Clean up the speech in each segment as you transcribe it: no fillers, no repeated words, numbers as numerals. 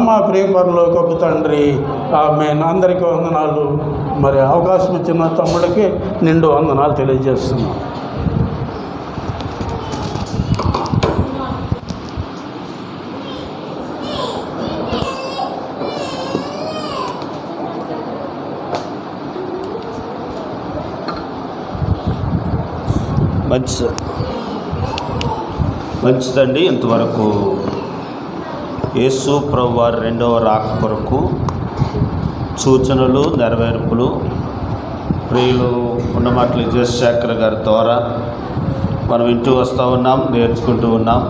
మా ప్రియ పరలోకపు తండ్రి, ఆమేన్. అందరికీ వందనాలు. మరి అవకాశం ఇచ్చిన తమ్ముడికి నిండు వందనాలు తెలియజేస్తున్నాం. మంచిదండి. ఇంతవరకు యేసు ప్రభువారి రెండవ రాక కొరకు సూచనలు, నెరవేర్పులు ప్రియులు ఉన్నమాటలు జయశేఖర్ గారి ద్వారా మనం వింటూ వస్తూ ఉన్నాం, నేర్చుకుంటూ ఉన్నాం.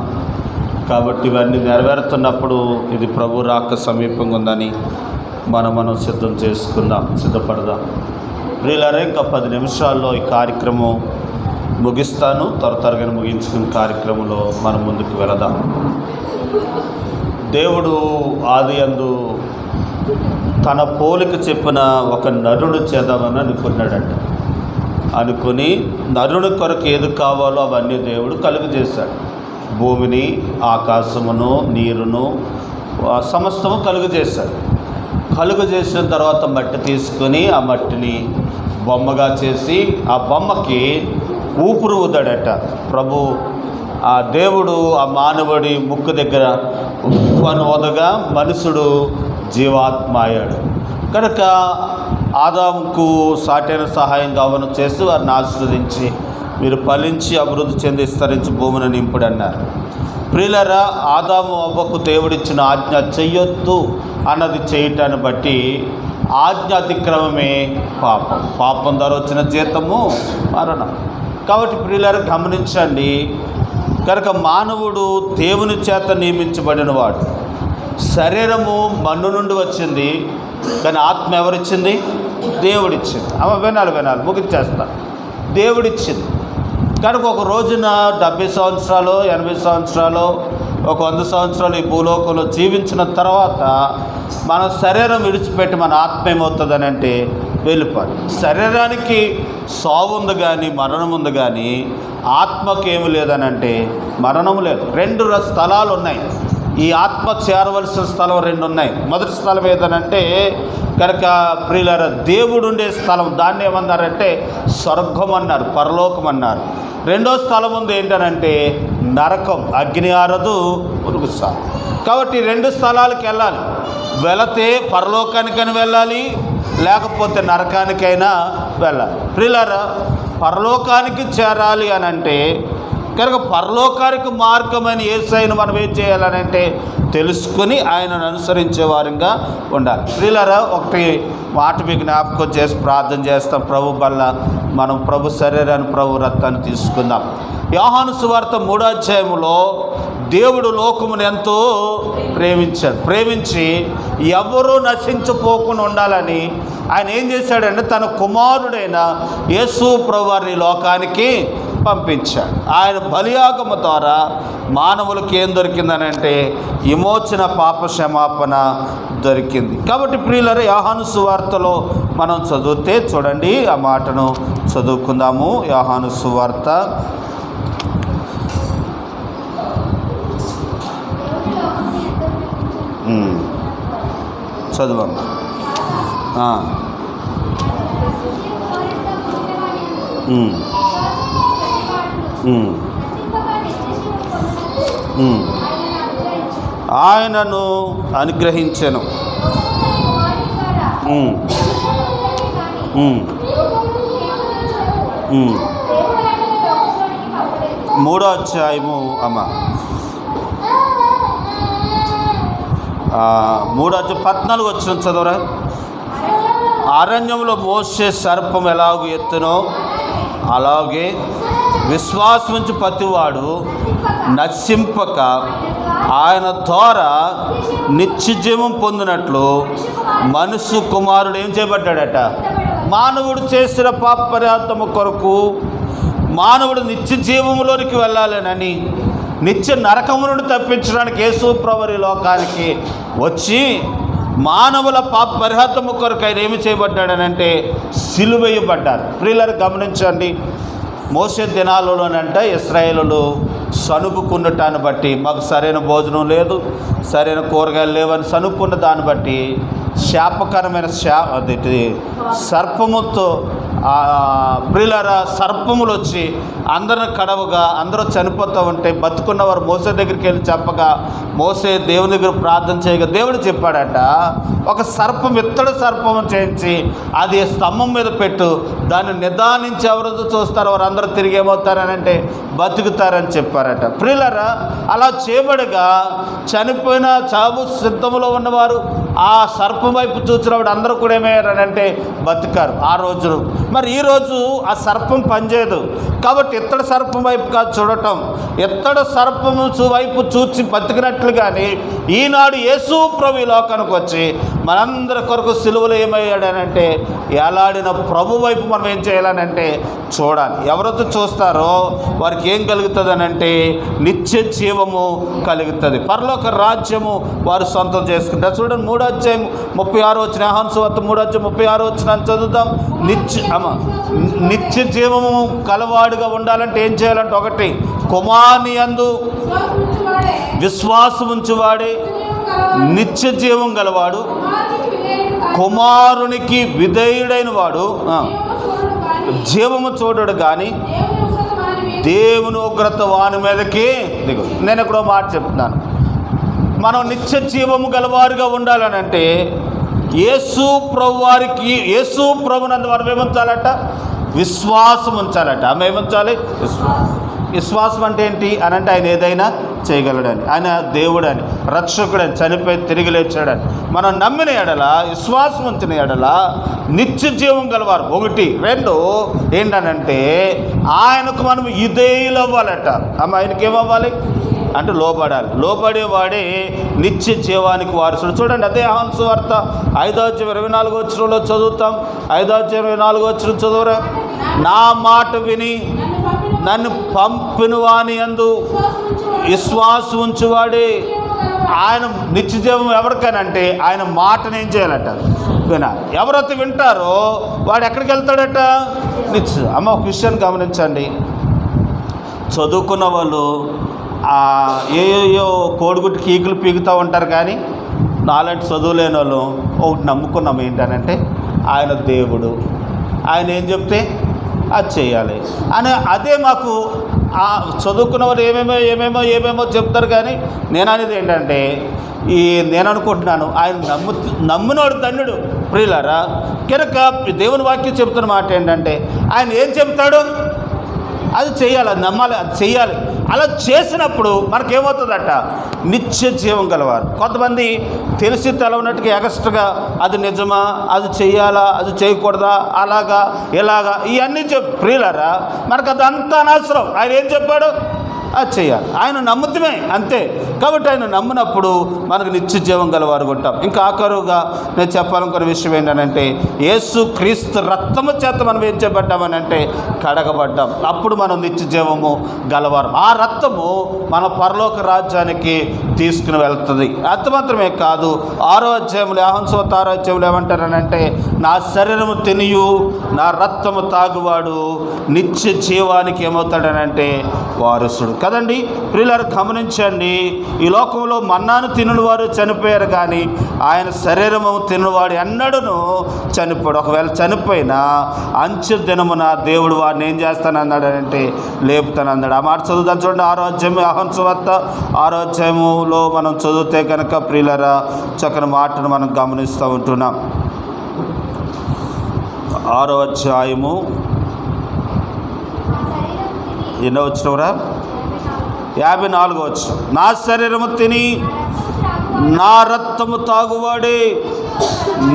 కాబట్టి ఇవన్నీ నెరవేరుతున్నప్పుడు ఇది ప్రభు రాక సమీపంగా ఉందని మనం సిద్ధపడదాం. ప్రియులారా, ఇంకా 10 నిమిషాల్లో ఈ కార్యక్రమం ముగిస్తాను. త్వరగా ముగించుకున్న కార్యక్రమంలో మనం ముందుకు వెళదాం. దేవుడు ఆదియందు తన పోలిక చెప్పిన ఒక నరుడు చేద్దామని అనుకుని నరుని కొరకు ఏది కావాలో అవన్నీ దేవుడు కలుగజేశాడు. భూమిని, ఆకాశమును, నీరును, సమస్తము కలుగజేశాడు. కలుగజేసిన తర్వాత మట్టి తీసుకొని ఆ మట్టిని బొమ్మగా చేసి ఆ బొమ్మకి ఊపిరి ఊదాడట ప్రభు. ఆ దేవుడు ఆ మానవుడి ముక్కు దగ్గర ఉప్పను ఓదగా మనుషుడు జీవాత్మ అయ్యాడు. కనుక ఆదాముకు సాటైన సహాయం కావను చేసి వారిని ఆశీర్వదించి మీరు ఫలించి అభివృద్ధి చెంది విస్తరించి భూమిని నింపుడు అన్నారు. ప్రియులారా, ఆదాము అవ్వకు దేవుడిచ్చిన ఆజ్ఞ చెయ్యొద్దు అన్నది చేయటాన్ని బట్టి ఆజ్ఞ అతిక్రమమే పాపం ద్వారా వచ్చిన జీతము మరణం. కాబట్టి ప్రియులారా గమనించండి. కనుక మానవుడు దేవుని చేత నియమించబడిన వాడు. శరీరము మన్ను నుండి వచ్చింది, కానీ ఆత్మ ఎవరిచ్చింది? దేవుడిచ్చింది. వినాలి ముగించేస్తా. దేవుడిచ్చింది. కనుక ఒక రోజున 70 సంవత్సరాలు, 80 సంవత్సరాలు, ఒక 100 సంవత్సరాలు ఈ భూలోకంలో జీవించిన తర్వాత మన శరీరం విడిచిపెట్టి మన ఆత్మ ఏమవుతుందని అంటే వెళ్ళిపోదు. శరీరానికి సావు ఉంది కానీ మరణం ఉంది, కానీ ఆత్మకి ఏమి లేదని అంటే మరణము లేదు. 2 స్థలాలు ఉన్నాయి. ఈ ఆత్మ చేరవలసిన స్థలం 2 ఉన్నాయి. మొదటి స్థలం ఏదనంటే కనుక ప్రియులారా, దేవుడు ఉండే స్థలం, దాన్ని ఏమన్నారంటే స్వర్గం అన్నారు, పరలోకం అన్నారు. 2వ స్థలం ఉంది ఏంటనంటే నరకం, అగ్ని ఆరదు, పురుగు సాగు. కాబట్టి 2 స్థలాలకు వెళ్ళాలి. వెళితే పరలోకానికైనా వెళ్ళాలి, లేకపోతే నరకానికైనా వెళ్ళాలి. ప్రియులారా, పరలోకానికి చేరాలి అని అంటే కనుక పరలోకానికి మార్గమైన యేసయ్యను మనం ఏం చేయాలనంటే తెలుసుకొని ఆయనను అనుసరించే వారంగా ఉండాలి. ప్రియులారా, ఒకటి మాట మీకు జ్ఞాపకం చేసి ప్రార్థన చేస్తాం. ప్రభు వల్ల మనం ప్రభు శరీరాన్ని, ప్రభు రక్తాన్ని తీసుకుందాం. యోహాను సువార్త 3వ అధ్యాయంలో దేవుడు లోకమును ఎంతో ప్రేమించి ఎవరూ నశించిపోకుండా ఉండాలని ఆయన ఏం చేశాడంటే తన కుమారుడైన యేసు ప్రభువారిని లోకానికి పంపించాడు. ఆయన బలియాగము ద్వారా మానవులకు ఏం దొరికిందనంటే విమోచన, పాప క్షమాపణ దొరికింది. కాబట్టి ప్రియులారా, యోహాను సువార్తలో మనం చదివితే చూడండి, ఆ మాటను చదువుకుందాము. యోహాను సువార్త చదవమ్మా. ఆయనను అనుగ్రహించెను. 3వ అధ్యాయము అమ్మ 14 వచ్చిన చదవరా. అరణ్యంలో మోసే సర్పం ఎలాగూ ఎత్తునో అలాగే విశ్వాసం నుంచి ప్రతివాడు నశింపక ఆయన ద్వారా నిత్యజీవం పొందినట్లు మనుష్య కుమారుడు ఏం చేయబడ్డాడట? మానవుడు చేసిన పాప పరిహారము కొరకు మానవుడు నిత్య జీవములోనికి వెళ్ళాలనని, నిత్య నరకము నుండి తప్పించడానికి యేసు ప్రభువు లోకానికి వచ్చి మానవుల పాప పరిహారము కొరకు ఆయన ఏమి చేయబడ్డాడనంటే సిలువేయబడ్డారు. ప్రియులారా, గమనించండి. మోసే దినాలలోనంట ఇశ్రాయేలులు సనుగుకున్నటాన్ని బట్టి, మాకు సరైన భోజనం లేదు, సరైన కూరగాయలు లేవని సనుక్కున్న దాన్ని బట్టి శాపకరమైన అదేంటి సర్పముతో ప్రియులారా సర్పములు వచ్చి అందరిని కడవగా అందరూ చనిపోతూ ఉంటే బతుకున్నవారు మోసే దగ్గరికి వెళ్ళి చెప్పగా మోసే దేవుని దగ్గర ప్రార్థన చేయగా దేవుడు చెప్పాడట, ఒక సర్పం ఇత్తడి సర్పం చేయించి అది స్తంభం మీద పెట్టు, దాన్ని నిదానించి ఎవరు చూస్తారో వారు అందరూ తిరిగి ఏమవుతారని అంటే బతుకుతారని చెప్పారట. ప్రియులారా అలా చేయబడగా చనిపోయిన చావు సిద్ధంలో ఉన్నవారు ఆ సర్పం వైపు చూసినప్పుడు అందరూ కూడా ఏమయ్యారనంటే బతికారు ఆ రోజు. మరి ఈరోజు ఆ సర్పం పనిచేయదు కాబట్టి ఇత్తడి సర్పం వైపు కాదు చూడటం, ఇత్తడి సర్పము వైపు చూచి బతికినట్లు కానీ ఈనాడు యేసు ప్రభు ఈ లోకానికి వచ్చి మనందరి కొరకు సిలువలో ఏమయ్యాడనంటే ఎలాడిన ప్రభు వైపు మనం ఏం చేయాలనంటే చూడాలి. ఎవరైతే చూస్తారో వారికి ఏం కలుగుతుంది అనంటే నిత్య జీవము కలుగుతుంది, పరలోక రాజ్యము వారు సొంతం చేసుకుంటారు. చూడండి 3వ అధ్యాయం 36వ వచనం, యోహాను సువార్త 3వ అధ్యాయం 36వ వచనం చదువుతాం. నిత్య జీవము కలవాడుగా ఉండాలంటే ఏం చేయాలంటే, ఒకటి కుమారుని యందు విశ్వాసం ఉంచువాడే నిత్య జీవం గలవాడు, కుమారునికి విధేయుడైన వాడు జీవము చూడడు కానీ దేవుని ఉగ్రత వాని మీదకి దిగు. నేను ఎక్కడో మాట చెప్తున్నాను, మనం నిత్య జీవము గలవారుగా ఉండాలనంటే యేసు ప్రభు వారికి, యేసు ప్రభునందు మనం ఏముంచాలట, విశ్వాసం ఉంచాలట. ఆమె ఏముంచాలి, విశ్వాసం అంటే ఏంటి అని అంటే ఆయన ఏదైనా చేయగలడని, ఆయన దేవుడని, రక్షకుడని, చనిపోయి తిరిగి లేచాడని మనం నమ్మిన ఎడల, విశ్వాసం ఉంచిన ఎడల నిత్య జీవం గలవారు. 1, 2 ఏంటనంటే ఆయనకు మనం విధేయులు అవ్వాలట. ఆయనకి ఏమవ్వాలి అంటే లోబడాలి. లోబడేవాడే నిత్య జీవానికి వారసుడు. చూడండి అదే యోహాను సువార్త 5వ అధ్యాయం 24వ వచనంలో చదువుతాం. 5వ అధ్యాయం 24వ వచనం చదువురా. నా మాట విని నన్ను పంపిన వాని యందు విశ్వాసం ఉంచువాడే ఆయన నిత్య జీవం. ఎవరికనంటే ఆయన మాటను ఏం చేయాలట, వినాలి. ఎవరైతే వింటారో వాడు ఎక్కడికి వెళ్తాడట, నిత్య. అమ్మ ఒక విషయాన్ని గమనించండి, చదువుకున్న వాళ్ళు ఏయో కోడిగుడ్డు కీకులు పీకుతూ ఉంటారు కానీ నాలాంటి చదువులేని వాళ్ళు ఒకటి నమ్ముకున్నాం, ఏంటనంటే ఆయన దేవుడు, ఆయన ఏం చెప్తే అది చేయాలి అని. అదే మాకు చదువుకున్న వాళ్ళు ఏమేమో చెప్తారు కానీ నేను అనేది ఏంటంటే నేను అనుకుంటున్నాను ఆయన నమ్మినోడు ధన్యుడు. ప్రియులారా కనుక దేవుని వాక్యం చెప్తున్న మాట ఏంటంటే ఆయన ఏం చెప్తాడు అది చేయాలి, అది నమ్మాలి, అది చేయాలి. అలా చేసినప్పుడు మనకేమవుతుందట, నిత్య జీవం గలవారు. కొంతమంది తెలిసి తెలవనట్టుగా ఎగస్ట్రాగా అది నిజమా, అది చెయ్యాలా, అది చేయకూడదా, అలాగా ఇలాగా ఇవన్నీ ప్రియులారా మనకు అదంతా అనవసరం. ఆయన ఏం చెప్పాడు అది చేయాలి, ఆయన నమ్ముతమే అంతే. కాబట్టి ఆయన నమ్మినప్పుడు మనకు నిత్య జీవం గలవారు ఉంటాం. ఇంకా ఆఖరుగా నేను చెప్పాలనుకున్న విషయం ఏంటంటే యేసు క్రీస్తు రక్తము చేత మనం ఏం చేయబడ్డామని అంటే కడగబడ్డాం. అప్పుడు మనం నిత్య జీవము గలవారు. ఆ రక్తము మన పరలోక రాజ్యానికి తీసుకుని వెళ్తుంది. అంత మాత్రమే కాదు, 6వ అధ్యాయంలో యోహాను సువార్త 6వ అధ్యాయంలో ఏమంటారనంటే నా శరీరము తినియు నా రక్తము తాగువాడు నిత్య జీవానికి ఏమవుతాడనంటే వారసుడు. కదండి ప్రియులారా గమనించండి, ఈ లోకంలో మన్నాను తినని వారు చనిపోయారు కానీ ఆయన శరీరము తినవాడు ఎన్నడూను చనిపోడు. ఒకవేళ చనిపోయినా అంచె దినమున దేవుడు వారిని ఏం చేస్తానన్నాడంటే లేపుతానన్నాడు. ఆ మాట చదువుతాను చూడండి. 6వ అధ్యాయం యోహాను సువార్త 6వ అధ్యాయములో మనం చదివితే కనుక ప్రియులారా చక్కని మాటను మనం గమనిస్తూ ఉంటున్నాం. 6వ అధ్యాయము ఎన్నో వచ్చినవరా 54వ వచనం. నా శరీరము తిని నా రక్తము తాగువాడే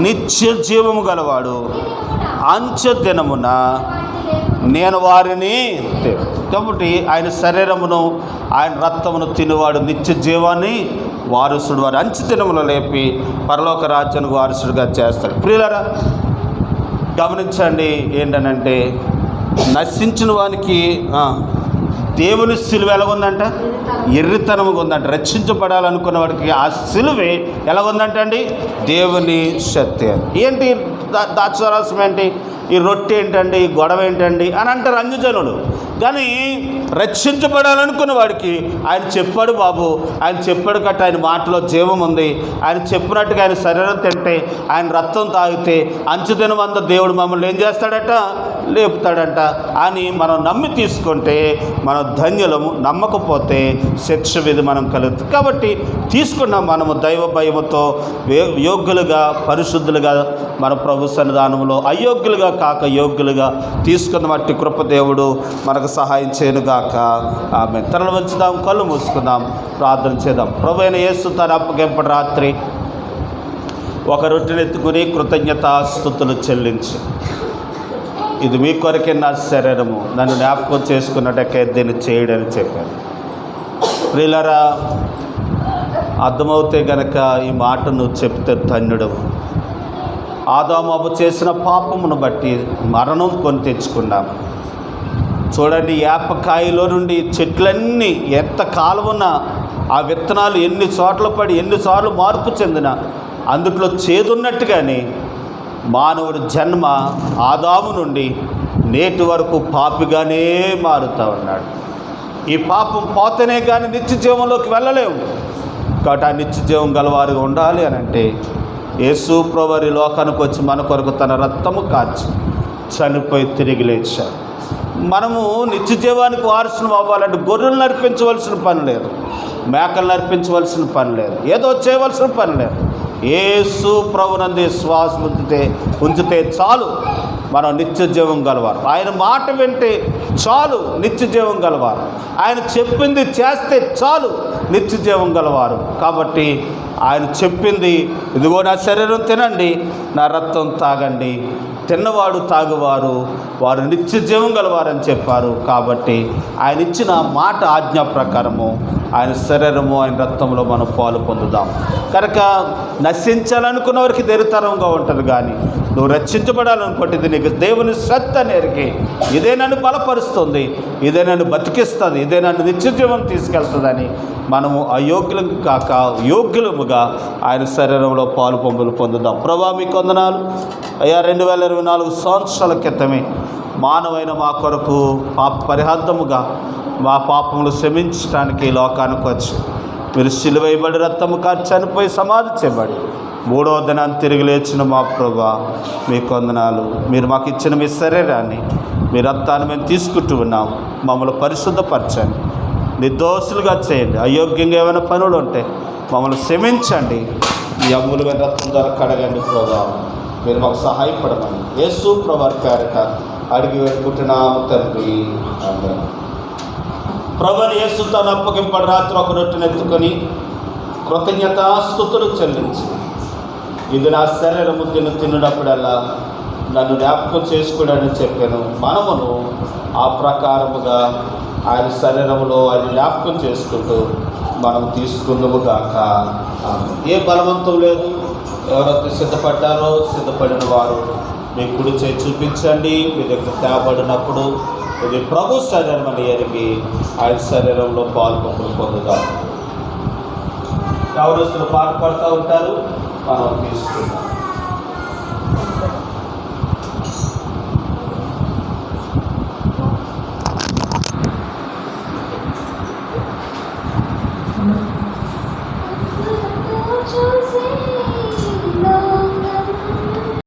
నిత్య జీవము గలవాడు, అంచె దినమున నేను వారిని. కాబట్టి ఆయన శరీరమును ఆయన రక్తమును తినేవాడు నిత్య జీవాన్ని వారసుడు, వారి అంచె దినములో లేపి పరలోక రాజ్యానికి వారసుడిగా చేస్తాడు. ప్రియులారా గమనించండి, ఏంటనంటే నశించిన వానికి దేవుని సిలువ ఎలాగుందంట, ఎర్రితనముగా ఉందంట. రక్షించబడాలనుకున్న వాడికి ఆ సిలువే ఎలాగుందంట అండి, దేవుని శక్తి. ఏంటి దాక్షరసం ఏంటి ఈ రొట్టె ఏంటండి, ఈ గొడవ ఏంటండి అని అంటారు అన్యజనులు. కానీ రక్షించబడాలనుకున్న వాడికి ఆయన చెప్పాడు బాబు, ఆయన చెప్పాడు కట్ట, ఆయన మాటలో జీవం ఉంది, ఆయన చెప్పినట్టుగా ఆయన శరీరం తింటే, ఆయన రక్తం తాగితే అంచుదిన వంద దేవుడు మమ్మల్ని ఏం చేస్తాడట, లేపుతాడట అని మనం నమ్మి తీసుకుంటే మనం ధన్యులము. నమ్మకపోతే శిక్ష విధి మనం కలుగుతుంది. కాబట్టి తీసుకున్నాం మనము దైవ భయముతో యోగ్యులుగా పరిశుద్ధులుగా మన ప్రభు సన్నిధానంలో, అయోగ్యులుగా కాక యోగ్యులుగా తీసుకున్న మట్టి కృప దేవుడు మనకు సహాయం చేయనుగాక. ఆమె తరలు వంచుదాం, కళ్ళు మూసుకుందాం, ప్రార్థన చేద్దాం. ప్రభు అయిన యేసు తన అప్పగింపటి రాత్రి ఒక రొట్టెను ఎత్తుకుని కృతజ్ఞతాస్తుతులు చెల్లించి, ఇది మీ కొరకే నా శరీరము, నన్ను జ్ఞాపకం చేసుకున్నట్టకే దీన్ని చేయడని చెప్పాను. ప్రియులారా, అర్థమవుతే గనక ఈ మాట నువ్వు చెప్తే ధన్యుడవు. ఆదాము అవ్వ చేసిన పాపమును బట్టి మరణం కొని తెచ్చుకున్నాం. చూడండి, ఏపకాయలో నుండి చెట్లన్నీ ఎంత కాలమున్నా ఆ విత్తనాలు ఎన్ని చోట్ల పడి ఎన్నిసార్లు మార్పు చెందిన అందుట్లో చేదున్నట్టుగానే మానవుడి జన్మ ఆదాము నుండి నేటి వరకు పాపిగానే మారుతూ ఉన్నాడు. ఈ పాపం పోతేనే కానీ నిత్య జీవంలోకి వెళ్ళలేము. కాబట్టి ఆ నిత్య జీవం గలవారుగా ఉండాలి అని అంటే యేసు ప్రభువు లోకానికి వచ్చి మన కొరకు తన రక్తము కార్చి చనిపోయి తిరిగి లేచాడు. మనము నిత్య జీవానికి వారసులు అవ్వాలంటే గొర్రెలు నడిపించవలసిన పని లేదు, మేకలు నడిపించవలసిన పని లేదు, ఏదో చేయవలసిన పని లేదు. యేసు ప్రభునందు విశ్వాసం ఉంచితే చాలు మనం నిత్య జీవం గలవారు. ఆయన మాట వింటే చాలు నిత్య జీవం గలవారు. ఆయన చెప్పింది చేస్తే చాలు నిత్య జీవం గలవారు. కాబట్టి ఆయన చెప్పింది, ఇదిగో నా శరీరం తినండి, నా రక్తం తాగండి, తిన్నవాడు తాగువారు వారు నిత్య జీవం గలవారని చెప్పారు. కాబట్టి ఆయన ఇచ్చిన మాట ఆజ్ఞ ప్రకారము ఆయన శరీరము ఆయన రక్తంలో మనం పాలు పొందుదాం. కనుక నశించాలనుకున్న వారికి దరితరంగా ఉంటుంది, కానీ నువ్వు రక్షించబడాలనుకుంటే ఇది నీకు దేవుని సత్త నేరికి ఇదే నన్ను బలపరుస్తుంది, ఇదే నన్ను బతికిస్తుంది, ఇదే నన్ను నిత్య జీవం తీసుకెళ్తుందని మనము అయోగ్యులకు కాక యోగ్యులముగా ఆయన శరీరంలో పాలు పంపులు పొందుదాం. ప్రభా మీకు వందనాలు అయ్యా. 2024 సంవత్సరాల క్రితమే మానవైన మా కొరకు పాప పరిహార్థముగా మా పాపములు క్షమించడానికి లోకానికి వచ్చి మీరు సిలువైబడి రక్తము కార్చి చనిపోయి సమాధి చేయబడి 3వ దినాన్ని తిరిగి లేచిన మా ప్రభువా మీకు వందనాలు. మీరు మాకు ఇచ్చిన మీ శరీరాన్ని మీ రక్తాన్ని మేము తీసుకుంటూ ఉన్నాం. మమ్మల్ని పరిశుద్ధపరచండి, నిర్దోషులుగా చేయండి. అయోగ్యంగా ఏమైనా పనులు ఉంటే మమ్మల్ని క్షమించండి. ఈ అమూల్యమైన రక్తం ద్వారా కడగండి ప్రభువా. మీరు మాకు సహాయపడమని యేసు ప్రభువు పేరట అడిగి పెట్టుకుంటున్నాము తండ్రి. ప్రభువుని యేసు తన అప్పగింపడి రాత్రి ఒక రొట్టెను ఎత్తుకొని కృతజ్ఞతాస్తుతులు చెల్లించి, ఇది నా శరీరము తిన్నప్పుడల్లా నన్ను జ్ఞాపకం చేసుకోడని చెప్పాను. మనమును ఆ ప్రకారముగా ఆయన శరీరములో ఆయన జ్ఞాపకం చేసుకుంటూ మనం తీసుకుందాము గాక. ఏ బలవంతం లేదు. ఎవరైతే సిద్ధపడ్డారో సిద్ధపడిన వారు మీ కుడి చేయి చూపించండి. మీ దగ్గర తేబడినప్పుడు ఇది ప్రభు శరీరం అని ఎరిగి ఆయన శరీరంలో పాల్పొందులు పొందుతారు. ఎవరు పాట పడుతూ ఉంటారు, మనం తీసుకుంటాం.